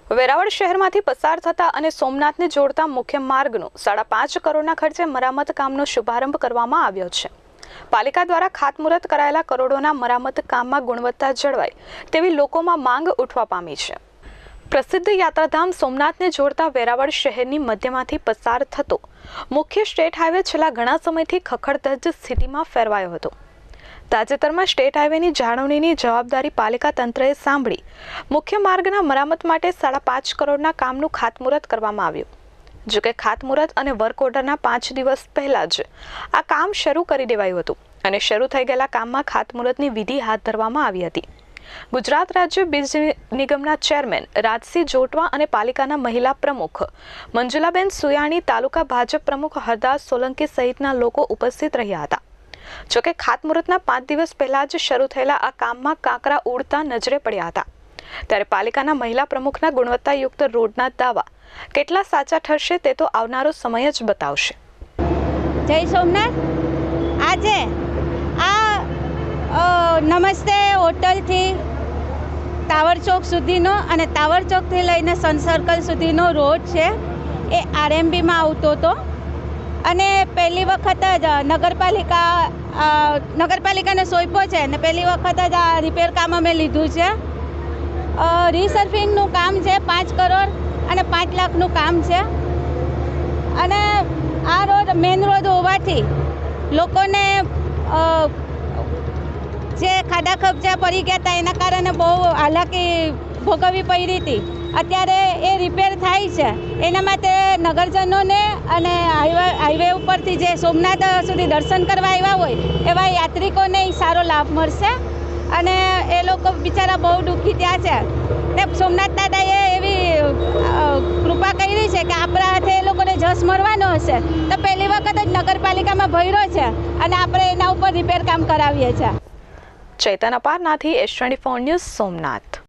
વેરાવળ શહેરમાંથી પસાર થતા અને સોમનાથને જોડતા મુખ્ય માર્ગનો 5.5 કરોડના ખર્ચે મરામત કામનો શુભારંભ કરવામાં આવ્યો છે। પાલિકા દ્વારા ખાતમુહૂર્ત કરાયેલા કરોડોના મરામત કામમાં ગુણવત્તા જળવાય તેવી લોકોમાં માંગ ઉઠવા પામી છે। પ્રસિદ્ધ યાત્રાધામ સોમનાથને જોડતા વેરાવળ શહેરની મધ્યમાંથી પસાર થતો મુખ્ય સ્ટેટ હાઈવે છેલ્લા ઘણા સમયથી ખખડધજ સ્થિતિમાં ફેરવાયો હતો। તાજેતરમાં સ્ટેટ હાઈવેની જાળવણીની જવાબદારી પાલિકા તંત્રએ સાંભળી મુખ્ય માર્ગના મરામત માટે 5.5 કરોડના કામનું ખાતમુહૂર્ત કરવામાં આવ્યું। જો કે ખાતમુહૂર્ત અને વર્ક ઓર્ડરના 5 દિવસ પહેલા જ આ કામ શરૂ કરી દેવાયું હતું અને શરૂ થઈ ગયેલા કામમાં ખાતમુહૂર્તની વિધિ હાથ ધરવામાં આવી હતી। ગુજરાત રાજ્ય બીજ નિગમના ચેરમેન રાજસિંહ જોટવા અને પાલિકાના મહિલા પ્રમુખ મંજુલાબેન સુયાણી, તાલુકા ભાજપ પ્રમુખ હરદાસ સોલંકી સહિતના લોકો ઉપસ્થિત રહ્યા હતા। જોકે ખાતમુહૂર્તના 5 દિવસ પહેલા જ શરૂ થયેલા આ કામમાં કાંકરા ઉડતા નજરે પડ્યા હતા। ત્યારે પાલિકાના મહિલા પ્રમુખના ગુણવત્તાયુક્ત રોડના દાવા કેટલા સાચા ઠરશે તે તો આવનારો સમય જ બતાવશે। જય સોમનાથ। આજે આ નમસ્તે હોટલથી ટાવર ચોક સુધીનો અને ટાવર ચોકથી લઈને સન સર્કલ સુધીનો રોડ છે એ આરએમબીમાં આવતો હતો અને પહેલી વખત જ નગરપાલિકાને સોંપ્યો છે અને પહેલી વખત જ આ રિપેર કામ અમે લીધું છે। રીસર્ફિંગનું કામ છે 5 કરોડ અને 5 લાખનું કામ છે અને આ રોડ મેઇન રોડ હોવાથી લોકોને જે ખાડા ખબચા પડી ગયા હતા એના કારણે બહુ હાલાકી ભોગવવી પડી હતી। અત્યારે એ રિપેર થાય છે એના માટે નગરજનોને અને હાઈવે ઉપરથી જે સોમનાથ સુધી દર્શન કરવા આવ્યા હોય એવા યાત્રિકોને સારો લાભ મળશે અને એ લોકો બિચારા બહુ દુઃખી થયા છે ને સોમનાથ દાદાએ એવી કૃપા કરી છે કે આપણા હાથે એ લોકોને જસ મળવાનો હશે તો પહેલી વખત જ નગરપાલિકામાં ભર્યો છે અને આપણે એના ઉપર રિપેર કામ કરાવીએ છીએ। Chaitan અપારનાથી S24 news Somnath.